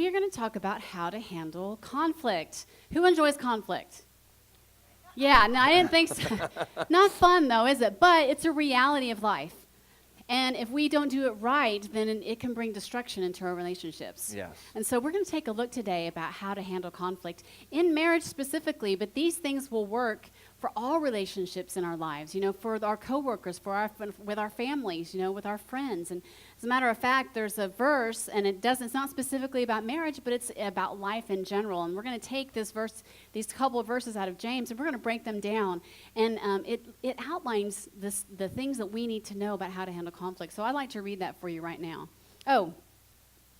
we are going to talk about how to handle conflict. Who enjoys conflict? Yeah, no, I didn't think so. Not fun, though, is it? But it's a reality of life. And if we don't do it right, then it can bring destruction into our relationships. Yes. And so we're going to take a look today about how to handle conflict in marriage specifically, but these things will work for all relationships in our lives, for our coworkers, with our families, with our friends. And as a matter of fact, there's a verse, and it's not specifically about marriage, but it's about life in general. And we're going to take these couple of verses out of James, and we're going to break them down. And it outlines the things that we need to know about how to handle conflict. So I'd like to read that for you right now. Oh,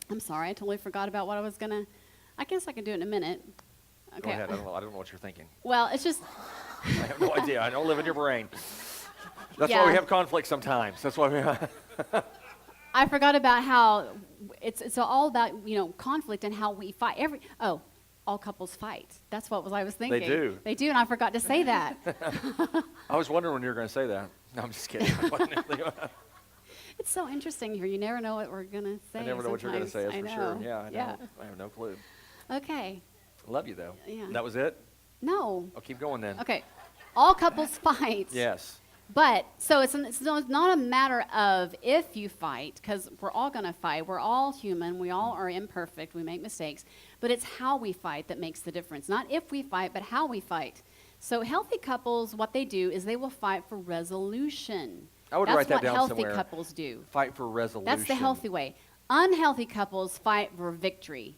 I'm sorry, I totally forgot about what I was going to, I guess I can do it in a minute. Okay. Go ahead, I don't know what you're thinking. Well, it's just... I have no idea. I don't live in your brain. That's why we have conflict sometimes. That's why we I forgot about how it's all about, conflict and how we fight. All couples fight. That's what I was thinking. They do. They do, and I forgot to say that. I was wondering when you were going to say that. No, I'm just kidding. It's so interesting here. You never know what we're going to say. I never know what you're going to say, that's for sure. Yeah, I know. Yeah. I have no clue. Okay. Love you, though. Yeah. That was it? No. I'll keep going then. Okay. All couples fight. Yes. But, so it's not a matter of if you fight, because we're all going to fight. We're all human. We all are imperfect. We make mistakes. But it's how we fight that makes the difference. Not if we fight, but how we fight. So healthy couples, what they do is they will fight for resolution. I would write that down somewhere. That's what healthy couples do. Fight for resolution. That's the healthy way. Unhealthy couples fight for victory.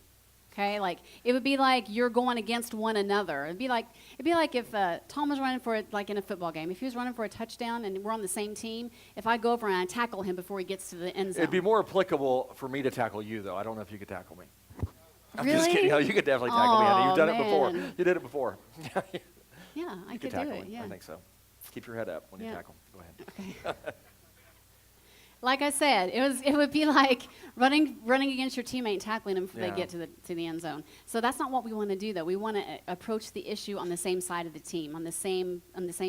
Okay, it would be like you're going against one another. It'd be like if Tom was running for in a football game. If he was running for a touchdown and we're on the same team, if I go over and I tackle him before he gets to the end zone. It'd be more applicable for me to tackle you, though. I don't know if you could tackle me. I'm really? just kidding. No, you could definitely tackle me, Anna. You've done it before. Man. You did it before. Yeah, I could do tackle it. me. Yeah. I think so. Keep your head up when you tackle. Go ahead. Okay. Like I said, it would be like running against your teammate and tackling them before they get to the end zone. So that's not what we want to do, though. We want to approach the issue on the same side of the team, on the same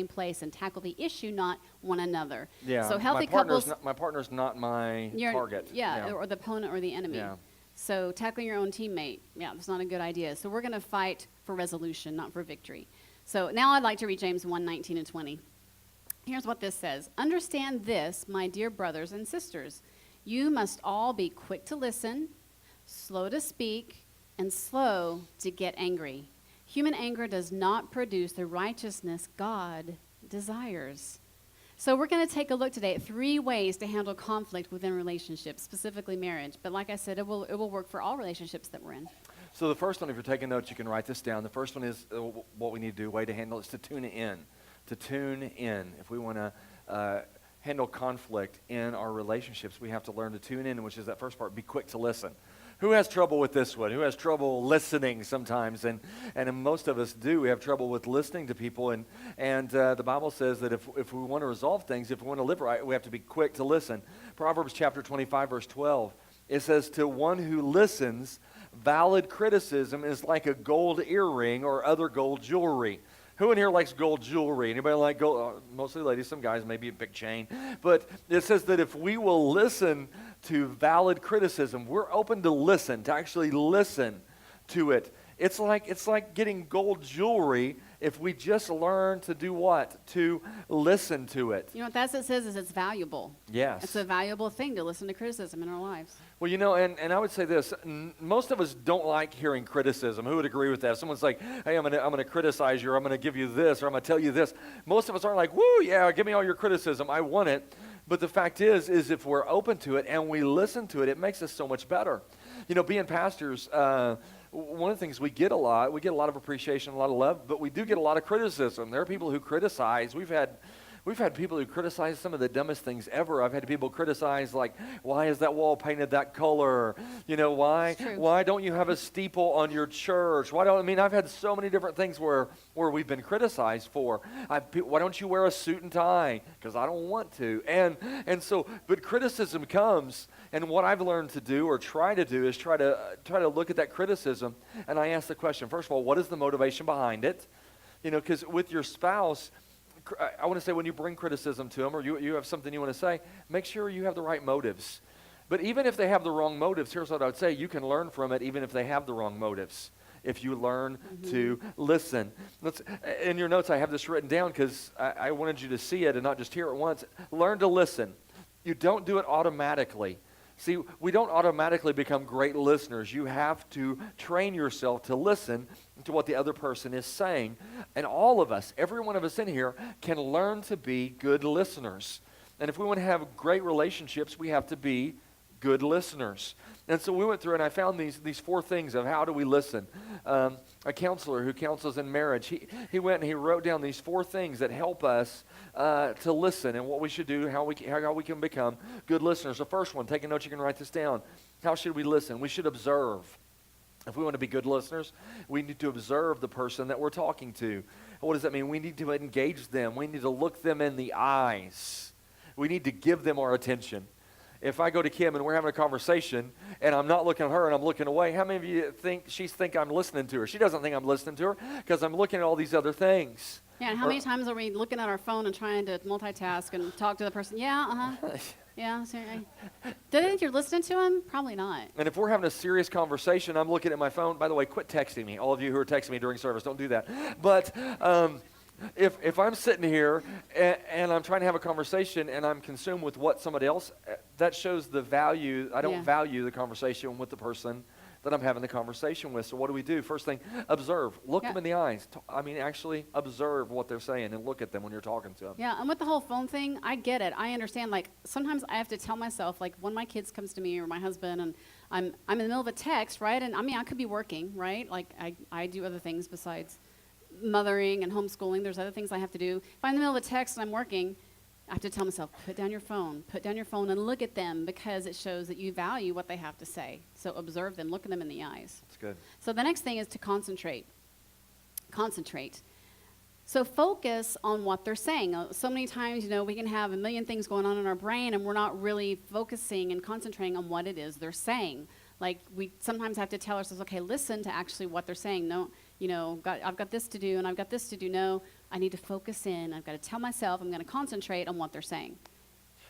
place, and tackle the issue, not one another. Yeah. So healthy couples. My partner's not my target. Yeah, or the opponent or the enemy. Yeah. So tackling your own teammate, that's not a good idea. So we're going to fight for resolution, not for victory. So now I'd like to read James 1:19 and 20. Here's what this says. Understand this, my dear brothers and sisters. You must all be quick to listen, slow to speak, and slow to get angry. Human anger does not produce the righteousness God desires. So we're going to take a look today at 3 ways to handle conflict within relationships, specifically marriage. But like I said, it will work for all relationships that we're in. So the first one, if you're taking notes, you can write this down. The first one is what we need to do, way to handle it, is to tune in. To tune in. If we want to handle conflict in our relationships, we have to learn to tune in, which is that first part, be quick to listen. Who has trouble with this one? Who has trouble listening sometimes? And most of us do. We have trouble with listening to people. And the Bible says that if we want to resolve things, if we want to live right, we have to be quick to listen. Proverbs chapter 25, verse 12, it says, to one who listens, valid criticism is like a gold earring or other gold jewelry. Who in here likes gold jewelry? Anybody like gold? Mostly ladies, some guys, maybe a big chain. But it says that if we will listen to valid criticism, we're open to listen, to actually listen to it. It's like getting gold jewelry if we just learn to do what? To listen to it. You know what that says is it's valuable. Yes. It's a valuable thing to listen to criticism in our lives. Well, and I would say this, most of us don't like hearing criticism. Who would agree with that? If someone's like, hey, I'm gonna criticize you, or I'm gonna give you this, or I'm gonna tell you this. Most of us aren't like, woo, yeah, give me all your criticism. I want it. But the fact is if we're open to it and we listen to it, it makes us so much better. Being pastors, one of the things we get a lot of appreciation, a lot of love, but we do get a lot of criticism. There are people who criticize. We've had people who criticize some of the dumbest things ever. I've had people criticize, like, why is that wall painted that color? Why don't you have a steeple on your church? I've had so many different things where we've been criticized for. Why don't you wear a suit and tie? Because I don't want to. But criticism comes, and what I've learned to do or try to do is try to look at that criticism, and I ask the question, first of all, what is the motivation behind it? Because with your spouse, I want to say when you bring criticism to them or you have something you want to say, make sure you have the right motives. But even if they have the wrong motives, here's what I would say. You can learn from it even if they have the wrong motives. If you learn to listen. In your notes, I have this written down because I wanted you to see it and not just hear it once. Learn to listen. You don't do it automatically. See, we don't automatically become great listeners. You have to train yourself to listen to what the other person is saying. And all of us, every one of us in here, can learn to be good listeners. And if we want to have great relationships, we have to be good listeners. And so we went through and I found these 4 things of how do we listen. A counselor who counsels in marriage, he went and he wrote down these 4 things that help us to listen and what we should do, how we can become good listeners. The first one, take a note, you can write this down. How should we listen? We should observe. If we want to be good listeners, we need to observe the person that we're talking to. What does that mean? We need to engage them. We need to look them in the eyes. We need to give them our attention. If I go to Kim and we're having a conversation and I'm not looking at her and I'm looking away, how many of you think I'm listening to her? She doesn't think I'm listening to her because I'm looking at all these other things. Yeah, and how many times are we looking at our phone and trying to multitask and talk to the person? Yeah, yeah, so do they think you're listening to him? Probably not. And if we're having a serious conversation, I'm looking at my phone. By the way, quit texting me. All of you who are texting me during service, don't do that. But if I'm sitting here and I'm trying to have a conversation and I'm consumed with what somebody else, that shows the value. I don't value the conversation with the person that I'm having the conversation with. So what do we do? First thing, observe. Look them in the eyes. Actually observe what they're saying and look at them when you're talking to them. Yeah, and with the whole phone thing, I get it. I understand. Like, sometimes I have to tell myself, like, when my kids comes to me or my husband and I'm in the middle of a text, right? And, I could be working, right? Like, I do other things besides mothering and homeschooling. There's other things I have to do. If I'm in the middle of a text and I'm working, I have to tell myself, put down your phone and look at them because it shows that you value what they have to say. So observe them, look at them in the eyes. That's good. So the next thing is to concentrate. So focus on what they're saying. So many times, we can have a million things going on in our brain and we're not really focusing and concentrating on what it is they're saying. Like, we sometimes have to tell ourselves, okay, listen to actually what they're saying. No, I've got this to do and I've got this to do. No, I need to focus in. I've got to tell myself I'm going to concentrate on what they're saying.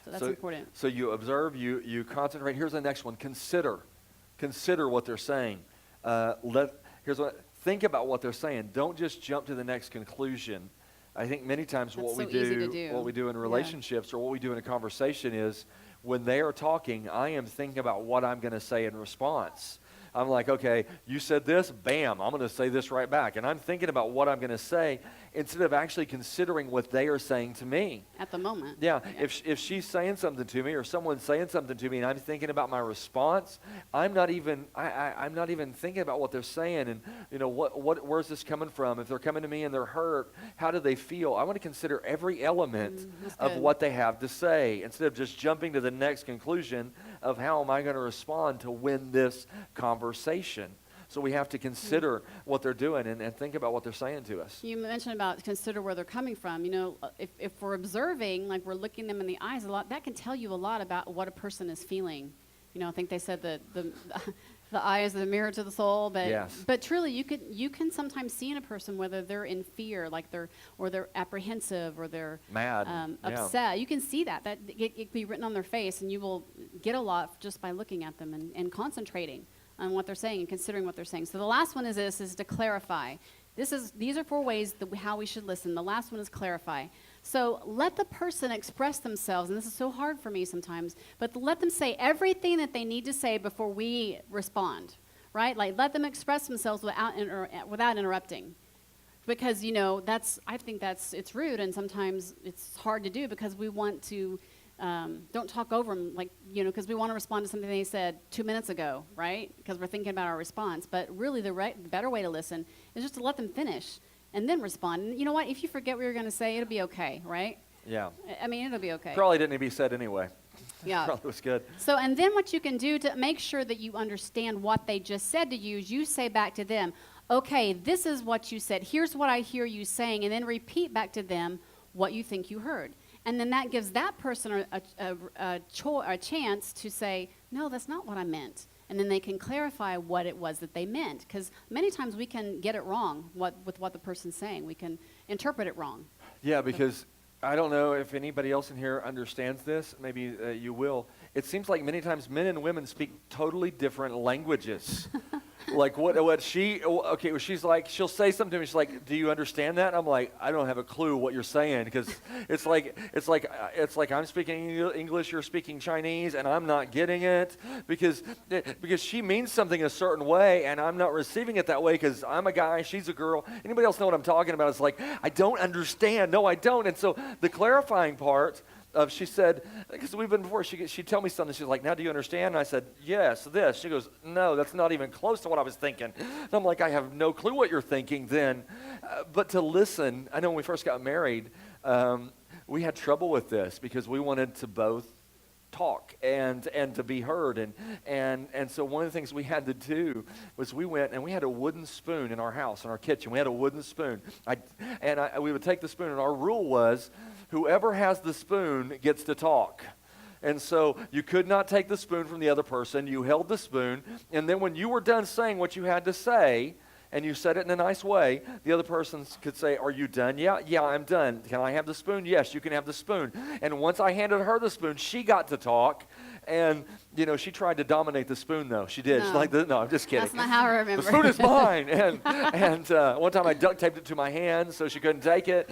So that's important. So you observe, you concentrate. Here's the next one. Consider what they're saying. Think about what they're saying. Don't just jump to the next conclusion. I think many times what we do in relationships or what we do in a conversation is when they are talking, I am thinking about what I'm going to say in response. I'm like, okay, you said this, bam, I'm going to say this right back. And I'm thinking about what I'm going to say instead of actually considering what they are saying to me. At the moment. Yeah. If she's saying something to me or someone's saying something to me and I'm thinking about my response, I'm not even thinking about what they're saying and, where's this coming from? If they're coming to me and they're hurt, how do they feel? I want to consider every element of what they have to say instead of just jumping to the next conclusion of how am I going to respond to win this conversation. So we have to consider what they're doing and think about what they're saying to us. You mentioned about consider where they're coming from. If we're observing, like we're looking them in the eyes a lot, that can tell you a lot about what a person is feeling. I think they said that the eye is the mirror to the soul, but truly you can sometimes see in a person whether they're in fear, like they're apprehensive or they're mad, upset. Yeah. You can see that it can be written on their face, and you will get a lot just by looking at them and concentrating on what they're saying and considering what they're saying. So the last one is to clarify. These are 4 ways how we should listen. The last one is clarify. So let the person express themselves, and this is so hard for me sometimes, but let them say everything that they need to say before we respond, right? Like, let them express themselves without interrupting. Because, I think it's rude, and sometimes it's hard to do because we want to, don't talk over them, because we want to respond to something they said 2 minutes ago, right? Because we're thinking about our response. But really, the better way to listen is just to let them finish and then respond. And you know what? If you forget what you're going to say, it'll be okay, right? Yeah. It'll be okay. Probably didn't need to be said anyway. Yeah. Probably was good. So, and then what you can do to make sure that you understand what they just said to you is you say back to them, okay, this is what you said. Here's what I hear you saying. And then repeat back to them what you think you heard. And then that gives that person a chance to say, no, that's not what I meant. And then they can clarify what it was that they meant. Because many times we can get it wrong with what the person's saying. We can interpret it wrong. Yeah, because I don't know if anybody else in here understands this. Maybe you will. it seems like many times men and women speak totally different languages. Like what she, okay, well, she's like, she'll say something to me, she's like, do you understand that? I'm like, I don't have a clue what you're saying, because it's like I'm speaking English, you're speaking Chinese, and I'm not getting it, because she means something a certain way, and I'm not receiving it that way, because I'm a guy, she's a girl. Anybody else know what I'm talking about? It's like, I don't understand. No, I don't. And so the clarifying part of, she said, because we've been before, she'd tell me something, she's like, now do you understand? And I said, yes, this. She goes, no, that's not even close to what I was thinking. And I'm like, I have no clue what you're thinking then. But to listen, I know when we first got married, we had trouble with this because we wanted to both talk and to be heard, and so one of the things we had to do was we went and we had a wooden spoon in our house, in our kitchen. We had a wooden spoon. We would take the spoon, and our rule was whoever has the spoon gets to talk. And so you could not take the spoon from the other person. You held the spoon, and then when you were done saying what you had to say, and you said it in a nice way, the other person could say, are you done? Yeah, I'm done. Can I have the spoon? Yes, you can have the spoon. And once I handed her the spoon, she got to talk. And, she tried to dominate the spoon, though. She did. No. She's like, no, I'm just kidding. That's not how I remember. The spoon is mine. And one time I duct taped it to my hand so she couldn't take it.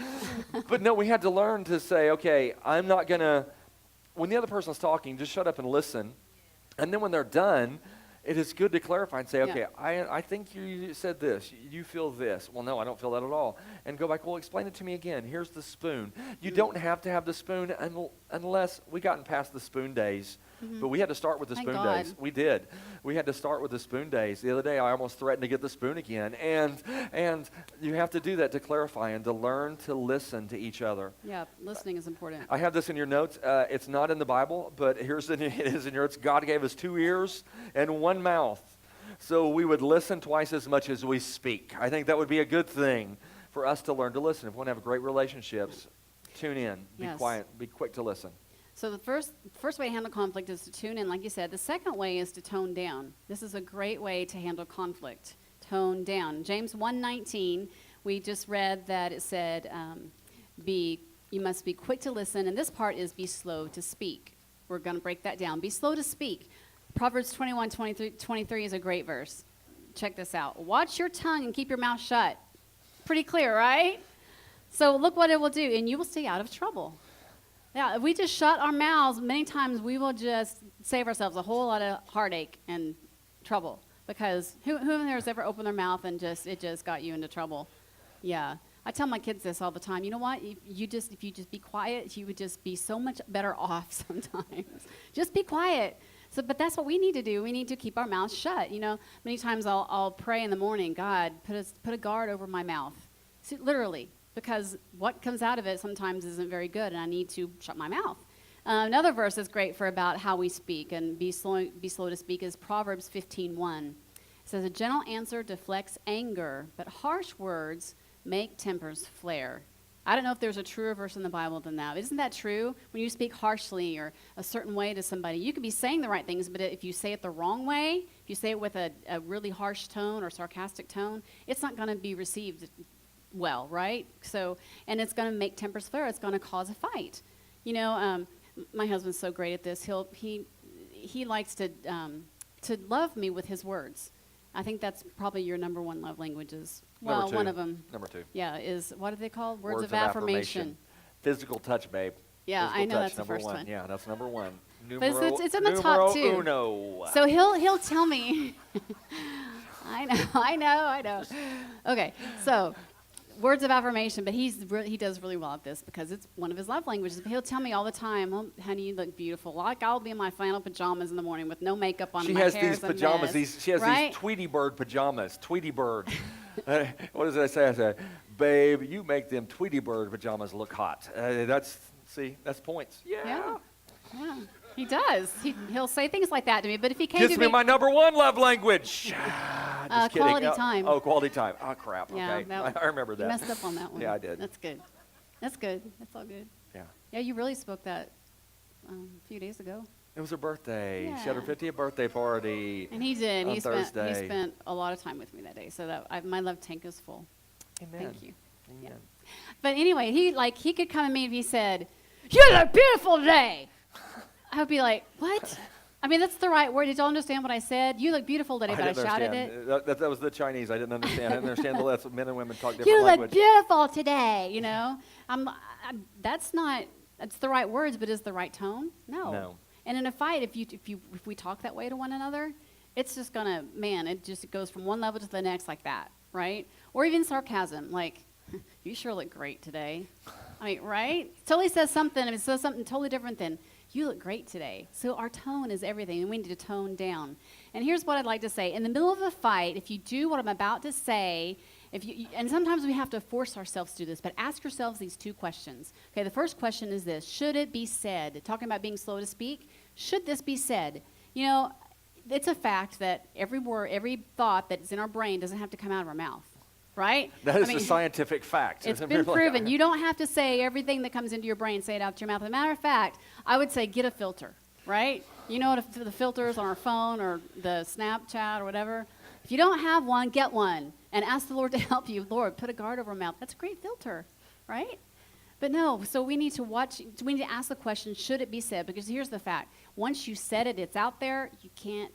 But no, we had to learn to say, okay, I'm not going to, when the other person's talking, just shut up and listen. And then when they're done, it is good to clarify and say, okay, I think you said this. You feel this. Well, no, I don't feel that at all. And go back, well, explain it to me again. Here's the spoon. You don't have to have the spoon unless we gotten past the spoon days. Mm-hmm. But we had to start with the spoon days. We did. We had to start with the spoon days. The other day, I almost threatened to get the spoon again. And you have to do that to clarify and to learn to listen to each other. Yeah, listening is important. I have this in your notes. It's not in the Bible, but it is in your notes. God gave us 2 ears and 1 mouth, so we would listen twice as much as we speak. I think that would be a good thing for us to learn to listen. If we want to have great relationships, tune in, be quiet, be quick to listen. So the first way to handle conflict is to tune in, like you said. The second way is to tone down. This is a great way to handle conflict. Tone down. James 1:19, we just read that it said, you must be quick to listen, and this part is be slow to speak. We're going to break that down. Be slow to speak. Proverbs 21:23 is a great verse. Check this out. Watch your tongue and keep your mouth shut. Pretty clear, right? So look what it will do, and you will stay out of trouble. Yeah, if we just shut our mouths, many times we will just save ourselves a whole lot of heartache and trouble. Because who in there has ever opened their mouth and it just got you into trouble? Yeah. I tell my kids this all the time. You know what? If you just be quiet, you would just be so much better off sometimes. Just be quiet. So, but that's what we need to do. We need to keep our mouths shut. Many times I'll pray in the morning, God, put a guard over my mouth. See, literally. Because what comes out of it sometimes isn't very good, and I need to shut my mouth. Another verse that's great for about how we speak and be slow to speak is Proverbs 15:1. It says, a gentle answer deflects anger, but harsh words make tempers flare. I don't know if there's a truer verse in the Bible than that. Isn't that true? When you speak harshly or a certain way to somebody, you could be saying the right things, but if you say it the wrong way, if you say it with a really harsh tone or sarcastic tone, it's not going to be received well, right? So, and it's going to make tempers flare. It's going to cause a fight. My husband's so great at this. He likes to love me with his words. I think that's probably your number one love languages. Well, one of them. Number 2. Yeah, is what are they called? Words of affirmation. Physical touch, babe. Yeah, Physical I know touch, that's the first one. one. Yeah, that's number 1. But it's in the top 2. Uno. So he'll tell me. I know. Okay, so words of affirmation, but he does really well at this because it's one of his love languages. But he'll tell me all the time, "Oh, honey, you look beautiful." Like I'll be in my flannel pajamas in the morning with no makeup on. She my has hair's these pajamas. She has these Tweety Bird pajamas. Tweety Bird. What does I say? I say, babe, you make them Tweety Bird pajamas look hot. That's points. Yeah. He does. He'll say things like that to me. But if he came Gives to me my number 1 love language. Just kidding. Quality time. Oh, quality time. Oh, crap. Yeah, Okay. I remember that. You messed up on that one. Yeah, I did. That's good. That's all good. Yeah. Yeah, you really spoke that a few days ago. It was her birthday. Yeah. She had her 50th birthday party. And he did. On He Thursday. spent a lot of time with me that day. So that my love tank is full. Amen. Thank you. Amen. Yeah. But anyway, he could come to me if he said, "You look beautiful today." I would be like, what? I mean, that's the right word. Did y'all understand what I said? You look beautiful today, but I didn't shouted understand. it. That was the Chinese. I didn't understand. I didn't understand the lesson. Men and women talk different You look language. beautiful today, you know? That's not, that's the right words, but is the right tone? No. No. And in a fight, if we talk that way to one another, it's just gonna, man, it just goes from one level to the next like that, right? Or even sarcasm, like, you sure look great today. I mean, right? Totally says something, and it says something totally different than, you look great today. So our tone is everything, and we need to tone down. And here's what I'd like to say. In the middle of a fight, if you do what I'm about to say, and sometimes we have to force ourselves to do this, but ask yourselves these two questions. Okay, the first question is this: should it be said? Talking about being slow to speak, should this be said? You know, it's a fact that every word, every thought that's in our brain doesn't have to come out of our mouth, right? That is a scientific fact. It's been proven. You don't have to say everything that comes into your brain, say it out your mouth. As a matter of fact, I would say get a filter, right? You know what the filters on our phone or the Snapchat or whatever? If you don't have one, get one and ask the Lord to help you. Lord, put a guard over our mouth. That's a great filter, right? But no, so we need to ask the question, should it be said? Because here's the fact. Once you said it, it's out there. You can't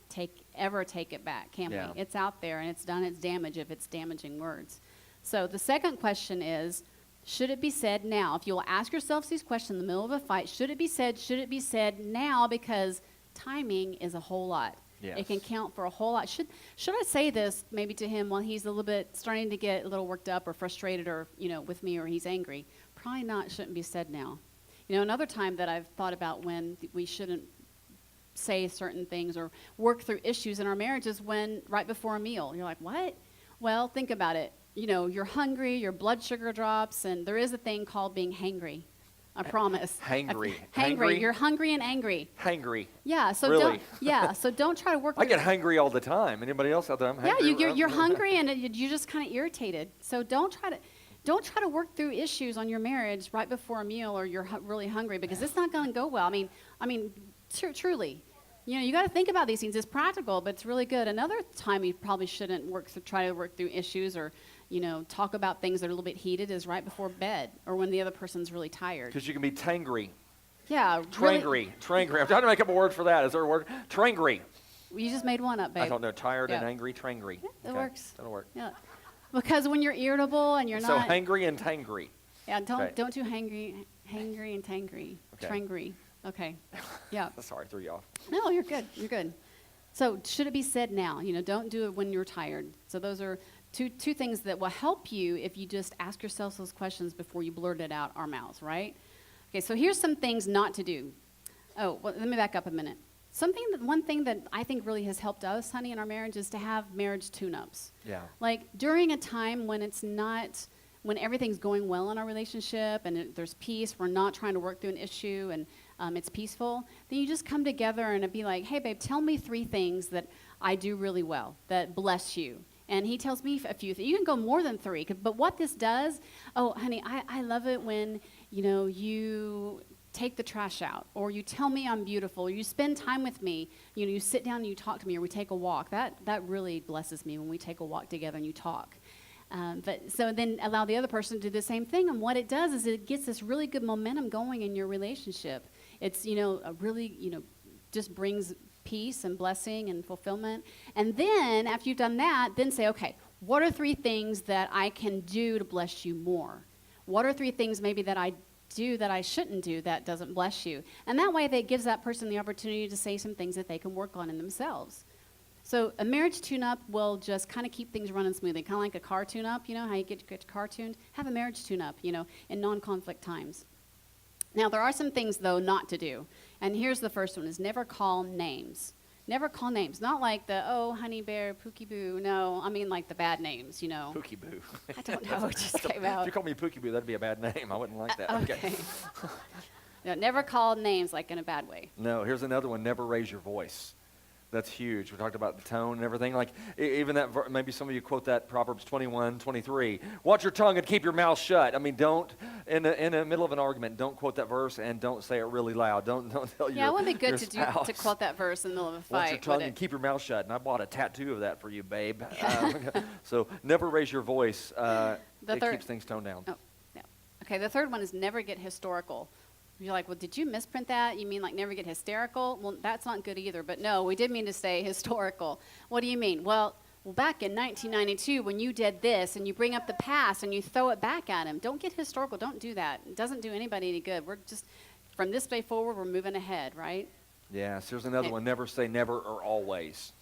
ever take it back, can we? It's out there, and it's done its damage if it's damaging words. So the second question is, should it be said now? If you'll ask yourselves these questions in the middle of a fight, should it be said? Should it be said now? Because timing is a whole lot. Yes. It can count for a whole lot. Should I say this maybe to him while he's a little bit starting to get a little worked up or frustrated or, with me, or he's angry? Probably not, shouldn't be said now. Another time that I've thought about when we shouldn't say certain things or work through issues in our marriage is when right before a meal. You're like, what? Well, think about it. You're hungry, your blood sugar drops, and there is a thing called being hangry. I promise. Hangry. Hangry. You're hungry and angry. Hangry. Yeah. So really? don't try to work. I get hungry all the time. Anybody else out there? I'm hangry. Yeah, you're hungry and you're just kind of irritated. So don't try to work through issues on your marriage right before a meal or you're really hungry, because it's not going to go well. I mean, truly. You got to think about these things. It's practical, but it's really good. Another time you probably shouldn't try to work through issues or talk about things that are a little bit heated is right before bed or when the other person's really tired. Because you can be tangry. Yeah. Trangry. Really. Trangry. I'm trying to make up a word for that. Is there a word? Trangry. You just made one up, babe. I don't know. Tired and angry. Trangry. Yeah, it works. That'll work. Yeah. Because when you're irritable and you're so not. So hangry and tangry. Yeah, don't do hangry and tangry. Okay. Trangry. Okay. Yeah. Sorry, threw you off. No, you're good. You're good. So should it be said now? Don't do it when you're tired. So those are two things that will help you if you just ask yourself those questions before you blurt it out our mouths, right? Okay, so here's some things not to do. Oh, well, let me back up a minute. One thing that I think really has helped us, honey, in our marriage is to have marriage tune-ups. Yeah. Like during a time when when everything's going well in our relationship and there's peace, we're not trying to work through an issue and it's peaceful, then you just come together and it'd be like, hey, babe, tell me 3 things that I do really well that bless you. And he tells me a few things. You can go more than 3, but what this does, oh, honey, I love it when, you take the trash out, or you tell me I'm beautiful, or you spend time with me, you sit down and you talk to me, or we take a walk. That really blesses me when we take a walk together and you talk. But so then allow the other person to do the same thing. And what it does is it gets this really good momentum going in your relationship. It's, a really, just brings peace and blessing and fulfillment. And then after you've done that, then say, okay, what are 3 things that I can do to bless you more? What are 3 things maybe that I do that I shouldn't do that doesn't bless you? And that way that gives that person the opportunity to say some things that they can work on in themselves. So a marriage tune-up will just kind of keep things running smoothly, kind of like a car tune-up, how you get your car tuned? Have a marriage tune-up, in non-conflict times. Now, there are some things, though, not to do. And here's the first one, is never call names. Never call names. Not like the, oh, honey bear, Pookie Boo. No, I mean like the bad names, Pookie Boo. I don't know, it just came out. If you called me Pookie Boo, that'd be a bad name. I wouldn't like that. Okay. No, never call names like in a bad way. No, here's another one, never raise your voice. That's huge. We talked about the tone and everything. Like even that, maybe some of you quote that Proverbs 21:23. Watch your tongue and keep your mouth shut. I mean, don't in the middle of an argument, don't quote that verse and don't say it really loud. Don't tell your. Yeah, it wouldn't be good to quote that verse in the middle of a fight. Watch your tongue and keep your mouth shut. And I bought a tattoo of that for you, babe. So never raise your voice. It keeps things toned down. Oh, yeah. Okay. The third one is never get historical. You're like, well, did you misprint that? You mean like never get hysterical? Well, that's not good either. But no, we did mean to say historical. What do you mean? Well, back in 1992, when you did this, and you bring up the past and you throw it back at him, don't get historical. Don't do that. It doesn't do anybody any good. We're just, from this day forward, we're moving ahead, right? Yes, here's another one. Never say never or always.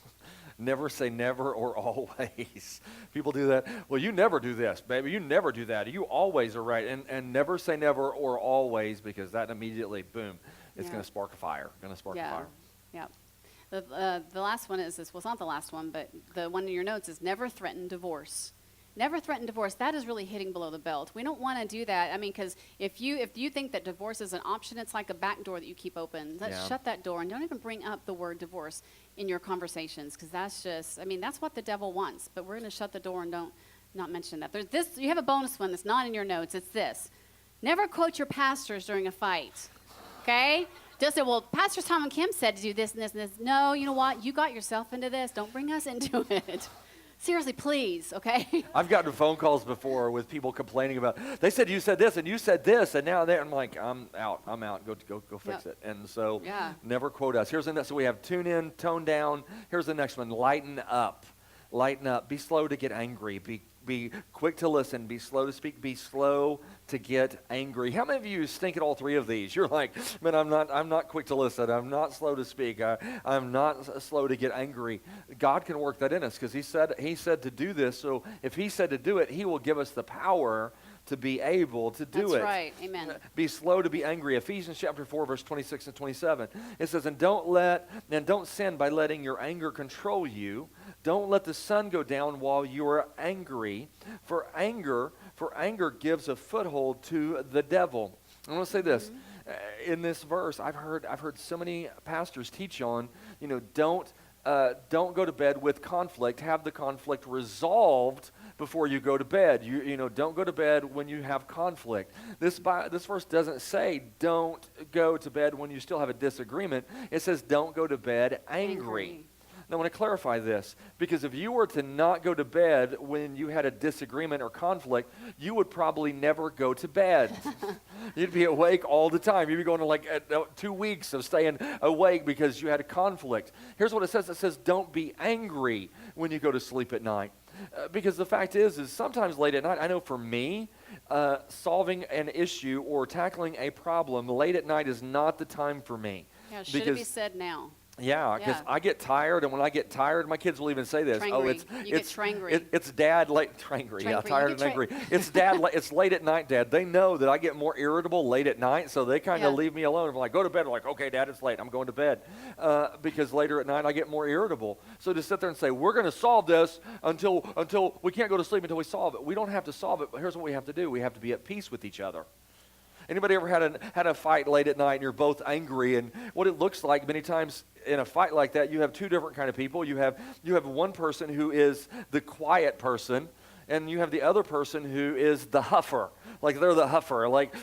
Never say never or always. People do that. Well, you never do this, baby. You never do that. You always are right. And never say never or always, because that immediately, boom, it's going to spark a fire. Going to spark a fire. Yeah. The last one is this. Well, it's not the last one, but the one in your notes is never threaten divorce. Never threaten divorce. That is really hitting below the belt. We don't want to do that. I mean, because if you think that divorce is an option, it's like a back door that you keep open. Let's shut that door and don't even bring up the word divorce in your conversations, because that's just, I mean, that's what the devil wants. But we're going to shut the door and not mention that. There's this. You have a bonus one that's not in your notes. It's this. Never quote your pastors during a fight. Okay? Just say, well, Pastor Tom and Kim said to do this and this and this. No, you know what? You got yourself into this. Don't bring us into it. Seriously, please, okay? I've gotten phone calls before with people complaining about, they said you said this and you said this, and now I'm like, I'm out. Go fix it. And so never quote us. Here's the next. So we have tune in, tone down. Here's the next one. Lighten up. Lighten up. Be slow to get angry. Be quick to listen. Be slow to speak. Be slow to get angry. How many of you stink at all three of these? You're like, man, I'm not quick to listen. I'm not slow to speak. I'm not slow to get angry. God can work that in us, because He said to do this. So if He said to do it, He will give us the power to be able to do it. That's right. Amen. Be slow to be angry. Ephesians chapter 4, verse 26 and 27. It says, and don't sin by letting your anger control you. Don't let the sun go down while you are angry, for anger gives a foothold to the devil. I want to say this. In this verse, I've heard so many pastors teach on, don't go to bed with conflict. Have the conflict resolved before you go to bed. Don't go to bed when you have conflict. This verse doesn't say don't go to bed when you still have a disagreement. It says don't go to bed angry. Now, I want to clarify this, because if you were to not go to bed when you had a disagreement or conflict, you would probably never go to bed. You'd be awake all the time. You'd be going to like 2 weeks of staying awake because you had a conflict. Here's what it says. It says, don't be angry when you go to sleep at night. Because the fact is sometimes late at night, I know for me, solving an issue or tackling a problem late at night is not the time for me. Yeah, should it be said now? Yeah, because I get tired, and when I get tired, my kids will even say this. Trangry. It's trangry. It's Dad late. Trangry. Yeah, tired and angry. It's Dad. It's late at night, Dad. They know that I get more irritable late at night, so they kind of leave me alone. I'm like, go to bed. I'm like, okay, Dad, it's late. I'm going to bed, because later at night I get more irritable. So to sit there and say we're going to solve this until we can't go to sleep until we solve it. We don't have to solve it, but here's what we have to do. We have to be at peace with each other. Anybody ever had a fight late at night and you're both angry? And what it looks like many times in a fight like that, you have two different kind of people. You have one person who is the quiet person, and you have the other person who is the huffer. Like they're the huffer. Like,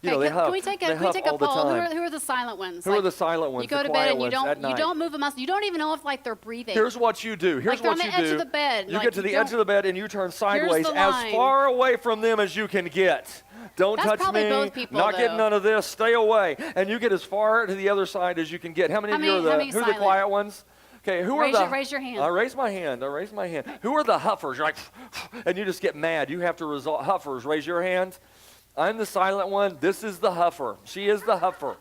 they huff. Can we take a poll? Who are the silent ones? Who are the silent ones? You go to bed and you don't move a muscle. You don't even know if they're breathing. Here's what you do. Here's what you do. On the edge of the bed. You get to the edge of the bed and you turn sideways as far away from them as you can get. Don't touch me. Both people, not getting none of this. Stay away. And you get as far to the other side as you can get. How many of you are who are the quiet ones? Okay, raise your hand. I raise my hand. Who are the huffers? You're like, and you just get mad. You have to resolve. Huffers, raise your hand. I'm the silent one. This is the huffer. She is the huffer.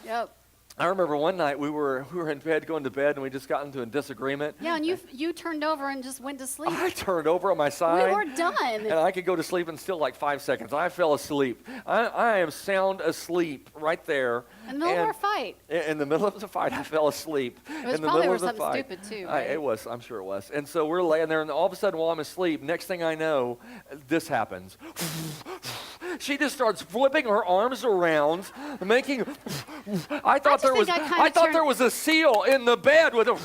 Yep. I remember one night we were in bed, going to bed, and we just got into a disagreement. Yeah, and you turned over and just went to sleep. I turned over on my side. We were done. And I could go to sleep in still like 5 seconds. I fell asleep. I am sound asleep right there. In the middle of our fight. In the middle of the fight, I fell asleep. It was in the probably middle of the something fight. stupid too, right? It was. I'm sure it was. And so we're laying there, and all of a sudden while I'm asleep, next thing I know, this happens. She just starts flipping her arms around, making. I thought there was a seal in the bed with a.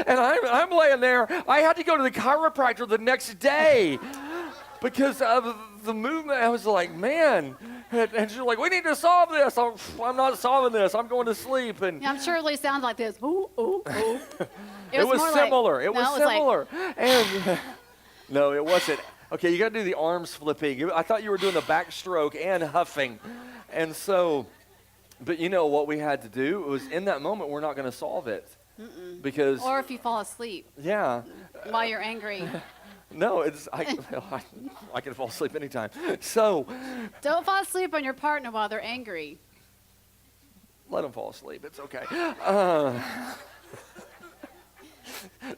And I'm laying there. I had to go to the chiropractor the next day because of the movement. I was like, man. And she's like, we need to solve this. I'm not solving this. I'm going to sleep. And I'm sure it really sounds like this. Ooh, ooh, ooh. It was similar. It was similar. And no, it wasn't. Okay, you got to do the arms flipping. I thought you were doing the backstroke and huffing. And so, but you know what we had to do was in that moment, we're not going to solve it. Because, Or if you fall asleep yeah, while you're angry. no, I can fall asleep anytime. So, Don't fall asleep on your partner while they're angry. let them fall asleep. It's okay.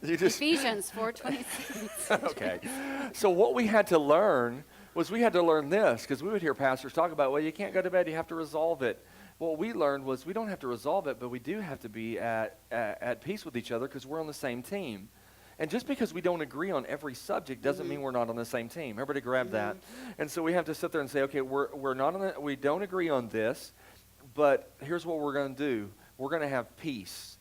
You just, Ephesians 4:26. okay. So what we had to learn was we had to learn this because we would hear pastors talk about, well, you can't go to bed, you have to resolve it. What we learned was we don't have to resolve it, but we do have to be at peace with each other because we're on the same team. And just because we don't agree on every subject doesn't mean we're not on the same team. Everybody grab that. And so we have to sit there and say, okay, we're not on we don't agree on this, but here's what we're going to do. We're going to have peace.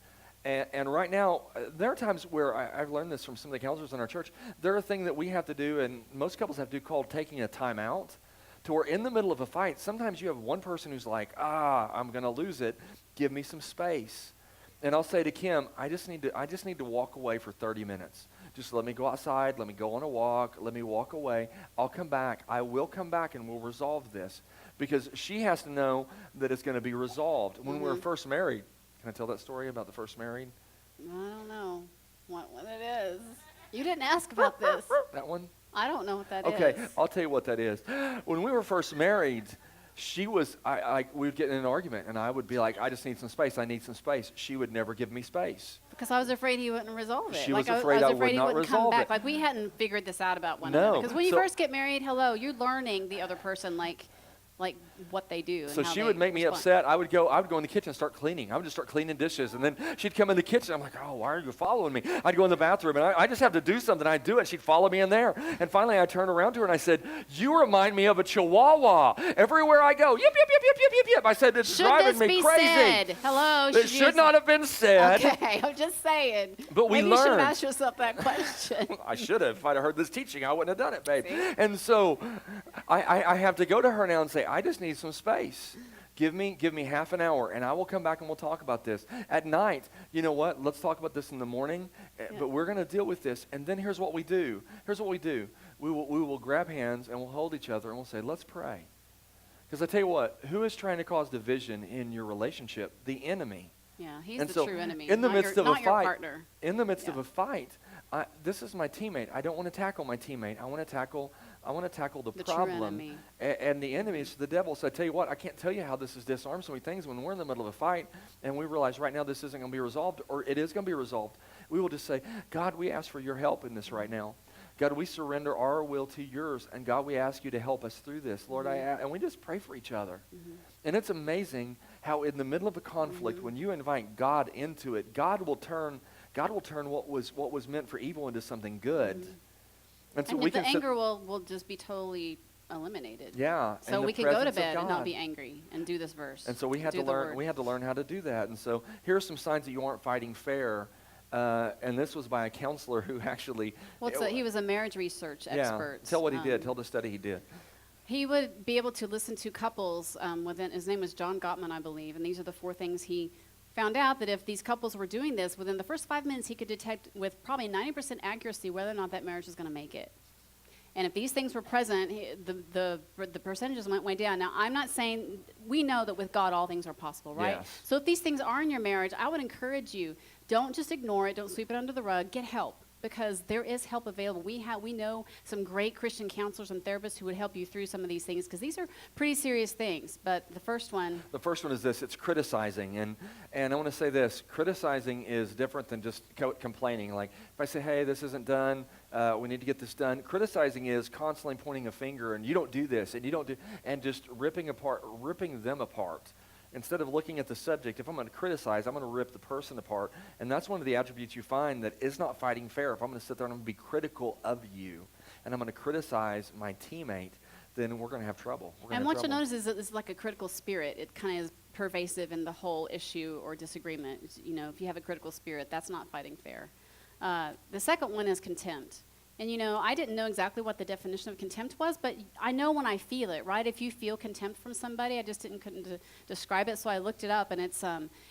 And right now, there are times where I've learned this from some of the counselors in our church. There are things that we have to do, and most couples have to do, called taking a time out, to where in the middle of a fight, sometimes you have one person who's like, I'm going to lose it. Give me some space. And I'll say to Kim, I just need to walk away for 30 minutes. Just let me go outside. Let me go on a walk. Let me walk away. I'll come back. I will come back, and we'll resolve this. Because she has to know that it's going to be resolved. When we were first married, can I tell that story about the first married? I don't know what it is. You didn't ask about this. That one? I don't know what that is. Okay, I'll tell you what that is. When we were first married, we would get in an argument, and I would be like, I just need some space. I need some space. She would never give me space. Because I was afraid he wouldn't resolve it. She was afraid I would he not wouldn't come resolve back. it. Like we hadn't figured this out about one No. another. Because when you So- first get married, you're learning the other person, like what they do. So and how she they would make me respond. upset. I would go in the kitchen and start cleaning. I would just start cleaning dishes. And then she'd come in the kitchen. I'm like, oh, why are you following me? I'd go in the bathroom, and I just have to do something. I'd do it. She'd follow me in there. And finally, I turned around to her, and I said, you remind me of a chihuahua. Everywhere I go, yip, yip, yip, yip, yip, yip, yip. I said, it's Should driving this me be crazy. said? Hello? It should not have been said. Okay, I'm just saying. But we Maybe you should learned. ask yourself that question. I should have. If I'd have heard this teaching, I wouldn't have done it, babe. See? And so I have to go to her now and say, I just need some space. Give me half an hour, and I will come back and we'll talk about this. At night, you know what? Let's talk about this in the morning, but we're going to deal with this. And then here's what we do. We will grab hands, and we'll hold each other, and we'll say, let's pray. Because I tell you what, who is trying to cause division in your relationship? The enemy. Yeah, he's And the so true enemy. in the not midst your, of a not your fight, partner. in the midst of Yeah. a fight, this is my teammate. I don't want to tackle my teammate. I want to tackle the The true problem. enemy. And the enemy is the devil. So I tell you what, I can't tell you how this has disarmed so many things. When we're in the middle of a fight and we realize right now this isn't going to be resolved, or it is going to be resolved, we will just say, God, we ask for your help in this right now. God, we surrender our will to yours, and God, we ask you to help us through this. Lord, and we just pray for each other. And it's amazing how in the middle of a conflict, when you invite God into it, God will turn what was meant for evil into something good. And so And we the can anger will just be totally eliminated. yeah. So in the we can go to presence of bed and not God. be angry and do this verse. And so we had do to the learn. word. We had to learn how to do that. And so here are some signs that you aren't fighting fair. And this was by a counselor who actually. He was a marriage research yeah. expert. Tell what he did. Tell the study he did. He would be able to listen to couples within, his name was John Gottman, I believe, and these are the 4 things he found out that if these couples were doing this, within the first 5 minutes, he could detect with probably 90% accuracy whether or not that marriage was going to make it. And if these things were present, the percentages went way down. Now, I'm not saying, we know that with God all things are possible, right? Yes. So if these things are in your marriage, I would encourage you, don't just ignore it, don't sweep it under the rug, get help. Because there is help available. We know some great Christian counselors and therapists who would help you through some of these things because these are pretty serious things. But the first one. The first one is this. It's criticizing. And I want to say this. Criticizing is different than just complaining. Like if I say, hey, this isn't done, we need to get this done. Criticizing is constantly pointing a finger and you don't do this and you don't do, and just ripping them apart. Instead of looking at the subject, if I'm going to criticize, I'm going to rip the person apart. And that's one of the attributes you find that is not fighting fair. If I'm going to sit there and I'm going to be critical of you, and I'm going to criticize my teammate, then we're going to have trouble. And what you'll notice is that it's like a critical spirit. It kind of is pervasive in the whole issue or disagreement. You know, if you have a critical spirit, that's not fighting fair. The second one is contempt. And, you know, I didn't know exactly what the definition of contempt was, but I know when I feel it, right? If you feel contempt from somebody, I just couldn't describe it, so I looked it up, and it's,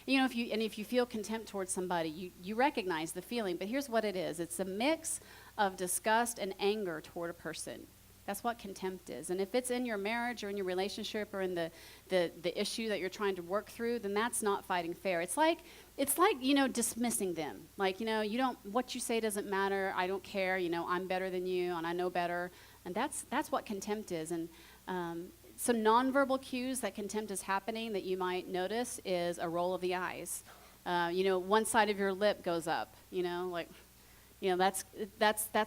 you know, if you feel contempt towards somebody, you recognize the feeling, but here's what it is. It's a mix of disgust and anger toward a person. That's what contempt is. And if it's in your marriage or in your relationship or in the issue that you're trying to work through, then that's not fighting fair. It's like, dismissing them. Like, what you say doesn't matter. I don't care. I'm better than you and I know better. And that's what contempt is. And some nonverbal cues that contempt is happening that you might notice is a roll of the eyes. One side of your lip goes up, that's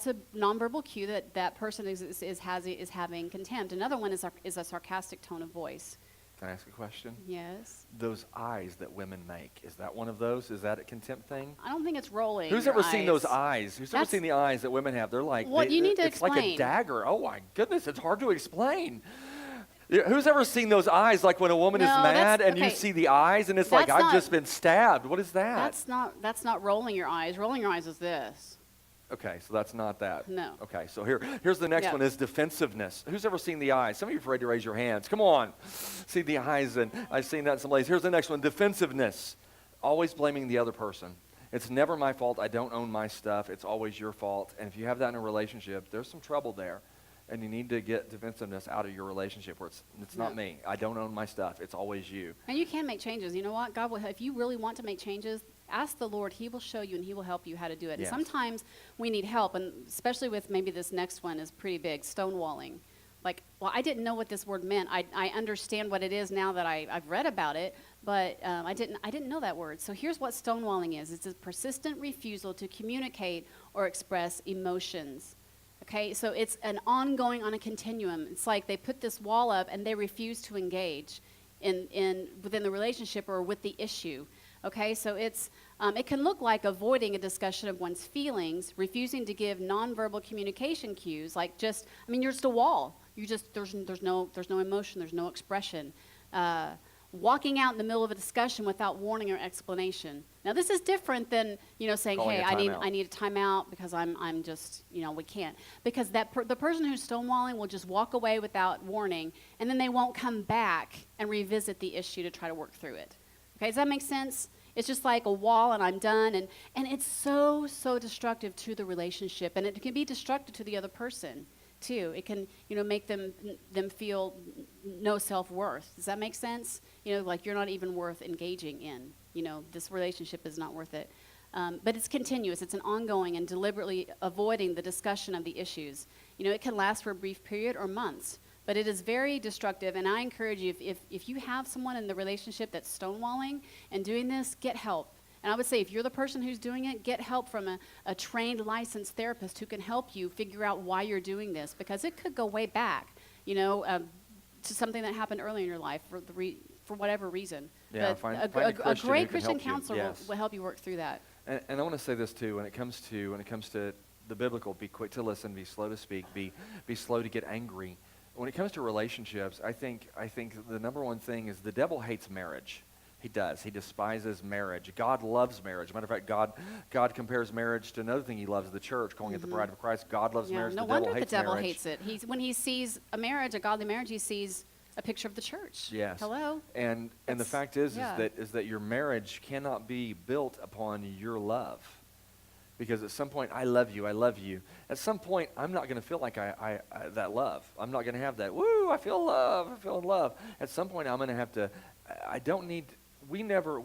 a nonverbal cue that person is having contempt. Another one is a sarcastic tone of voice. Can I ask a question? Yes. Those eyes that women make, is that one of those? Is that a contempt thing? I don't think it's rolling. Who's ever seen those eyes? Who's ever seen the eyes that women have? They're like, you need to it's like a explain. dagger. Oh my goodness, it's hard to explain. Who's ever seen those eyes, like when a woman is mad and you see the eyes and it's like, I've just been stabbed? What is that? That's not rolling your eyes. Rolling your eyes is this. Okay, so that's not that. No. Okay, so here's the next one is defensiveness. Who's ever seen the eyes? Some of you are afraid to raise your hands. Come on. See the eyes, and I've seen that in some places. Here's the next one, defensiveness. Always blaming the other person. It's never my fault. I don't own my stuff. It's always your fault. And if you have that in a relationship, there's some trouble there. And you need to get defensiveness out of your relationship where it's not me. I don't own my stuff. It's always you. And you can make changes. You know what? God will, if you really want to make changes, ask the Lord. He will show you and he will help you how to do it. Yes. And sometimes we need help, and especially with maybe this next one is pretty big, stonewalling. Like, well, I didn't know what this word meant. I understand what it is now that I've read about it, but I didn't know that word. So here's what stonewalling is. It's a persistent refusal to communicate or express emotions. Okay, so it's an ongoing on a continuum. It's like they put this wall up and they refuse to engage within the relationship or with the issue. Okay, so it can look like avoiding a discussion of one's feelings, refusing to give nonverbal communication cues, like you're just a wall. There's no emotion, there's no expression. Walking out in the middle of a discussion without warning or explanation. Now this is different than saying, Calling hey, a I need a timeout because I'm just we can't, because the person who's stonewalling will just walk away without warning, and then they won't come back and revisit the issue to try to work through it. Okay, does that make sense? It's just like a wall and I'm done, and it's so destructive to the relationship, and it can be destructive to the other person too. It can make them feel no self-worth. Does that make sense? Like you're not even worth engaging in. This relationship is not worth it. But it's continuous. It's an ongoing and deliberately avoiding the discussion of the issues. It can last for a brief period or months, but it is very destructive. And I encourage you, if you have someone in the relationship that's stonewalling and doing this, get help. And I would say if you're the person who's doing it, get help from a trained, licensed therapist who can help you figure out why you're doing this, because it could go way back, to something that happened early in your life for whatever reason. Yeah, but find a great Christian help you. counselor Yes. will help you work through that. And I want to say this too, when it comes to the biblical, be quick to listen, be slow to speak, be slow to get angry. When it comes to relationships, I think the number one thing is the devil hates marriage. He does. He despises marriage. God loves marriage. Matter of fact, God compares marriage to another thing he loves, the church, calling it the bride of Christ. God loves marriage. No the devil wonder hates the devil marriage. hates it. When he sees a marriage, a godly marriage, he sees a picture of the church. Yes. Hello? And the fact is yeah. that your marriage cannot be built upon your love. Because at some point, I love you. At some point, I'm not going to feel like I that love. I'm not going to have that, woo, I feel in love. At some point, I'm going to have to, we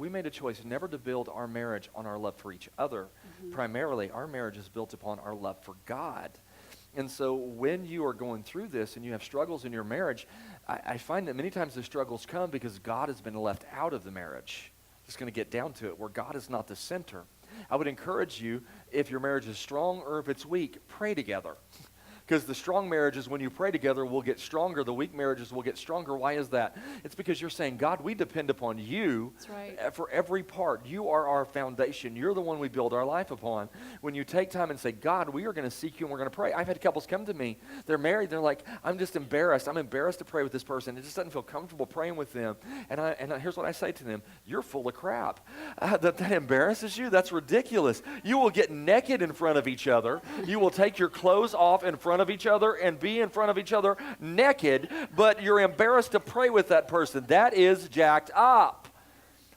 made a choice never to build our marriage on our love for each other. Mm-hmm. Primarily, our marriage is built upon our love for God. And so when you are going through this and you have struggles in your marriage, I find that many times the struggles come because God has been left out of the marriage. Just going to get down to it, where God is not the center. I would encourage you, if your marriage is strong or if it's weak, pray together. Because the strong marriages, when you pray together, will get stronger. The weak marriages will get stronger. Why is that? It's because you're saying, God, we depend upon you. That's right. For every part. You are our foundation. You're the one we build our life upon. When you take time and say, God, we are going to seek you and we're going to pray. I've had couples come to me. They're married. They're like, I'm just embarrassed. I'm embarrassed to pray with this person. It just doesn't feel comfortable praying with them. And here's what I say to them. You're full of crap. That embarrasses you? That's ridiculous. You will get naked in front of each other. You will take your clothes off in front of each other and be in front of each other naked, but you're embarrassed to pray with that person. That is jacked up.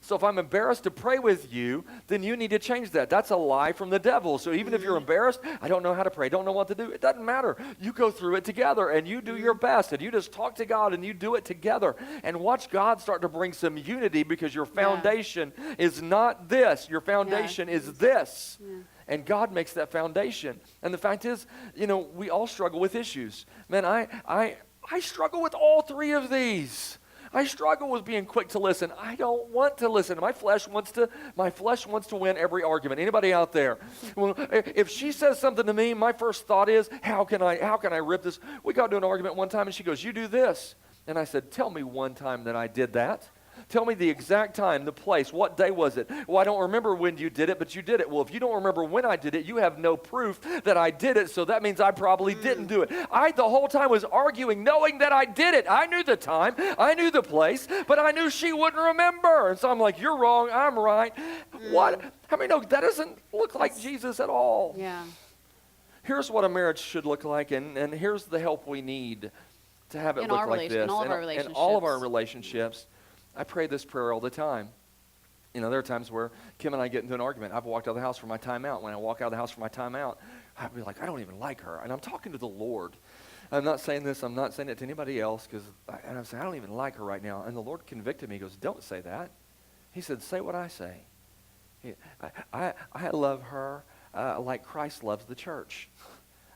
So if I'm embarrassed to pray with you, then you need to change that. That's a lie from the devil. So even if you're embarrassed, I don't know how to pray, don't know what to do, it doesn't matter. You go through it together and you do your best and you just talk to God and you do it together and watch God start to bring some unity because your foundation is not this. Your foundation is this. Yeah. And God makes that foundation. And the fact is, we all struggle with issues. Man, I struggle with all three of these. I struggle with being quick to listen. I don't want to listen. My flesh wants to win every argument. Anybody out there? Well, if she says something to me, my first thought is, how can I rip this? We got into an argument one time and she goes, you do this. And I said, tell me one time that I did that. Tell me the exact time, the place, what day was it? Well, I don't remember when you did it, but you did it. Well, if you don't remember when I did it, you have no proof that I did it, so that means I probably didn't do it. I, the whole time, was arguing, knowing that I did it. I knew the time, I knew the place, but I knew she wouldn't remember. And so I'm like, you're wrong, I'm right. What? How many know that doesn't look like Jesus at all? Yeah. Here's what a marriage should look like, and here's the help we need to have it In look our like this. in all of our In all of our relationships. relationships. I pray this prayer all the time. There are times where Kim and I get into an argument. I've walked out of the house for my timeout. When I walk out of the house for my timeout, I'd be like, I don't even like her. And I'm talking to the Lord. I'm not saying this. I'm not saying it to anybody else. And I'm saying, I don't even like her right now. And the Lord convicted me. He goes, don't say that. He said, say what I say. I love her like Christ loves the church.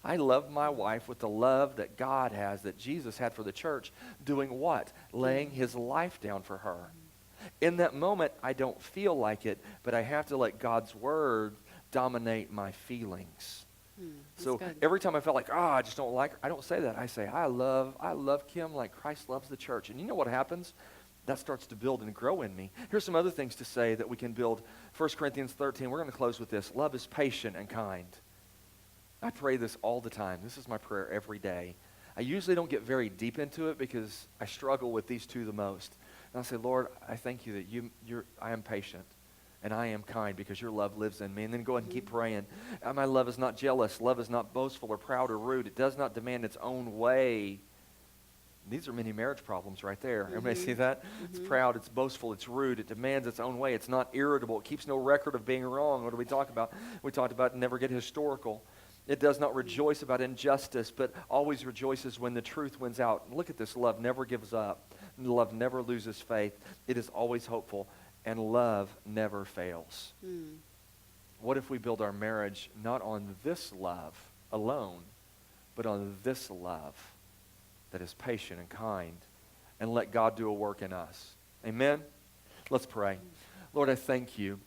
I love my wife with the love that God has, that Jesus had for the church, doing what? Laying his life down for her. In that moment, I don't feel like it, but I have to let God's word dominate my feelings. So good. every time I felt like, I just don't like her, I don't say that. I say, I love Kim like Christ loves the church. And you know what happens? That starts to build and grow in me. Here's some other things to say that we can build. 1 Corinthians 13, we're going to close with this. Love is patient and kind. I pray this all the time. This is my prayer every day. I usually don't get very deep into it because I struggle with these two the most. And I say, Lord, I thank you that I am patient and I am kind because your love lives in me. And then go ahead and keep praying. My love is not jealous. Love is not boastful or proud or rude. It does not demand its own way. These are many marriage problems right there. Everybody see that? It's proud, it's boastful, it's rude, it demands its own way. It's not irritable. It keeps no record of being wrong. What do we talk about? We talked about never get historical. It does not rejoice about injustice, but always rejoices when the truth wins out. Look at this. Love never gives up. Love never loses faith. It is always hopeful. And love never fails. What if we build our marriage not on this love alone, but on this love that is patient and kind, and let God do a work in us? Amen? Let's pray. Lord, I thank you.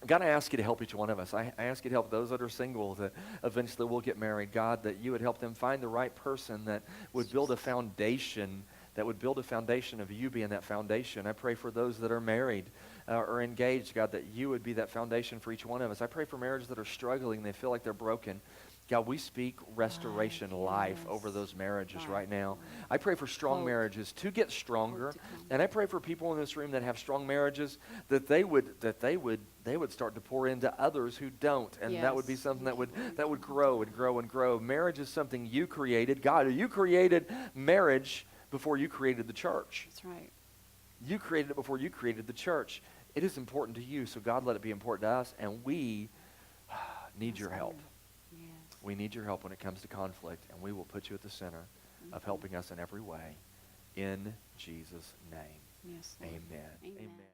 God, I ask you to help each one of us. I ask you to help those that are single that eventually will get married. God, that you would help them find the right person that would build a foundation, of you being that foundation. I pray for those that are married or engaged, God, that you would be that foundation for each one of us. I pray for marriages that are struggling. They feel like they're broken. God, we speak restoration life over those marriages right now. I pray for strong marriages to get stronger, and I pray for people in this room that have strong marriages that they would start to pour into others who don't, and that would be something that would grow and grow and grow. Marriage is something you created. God, you created marriage before you created the church. That's right. You created it before you created the church. It is important to you, so God, let it be important to us, and we need your help. We need your help when it comes to conflict, and we will put you at the center of helping us in every way. In Jesus' name, Yes, Lord. amen. Amen. Amen.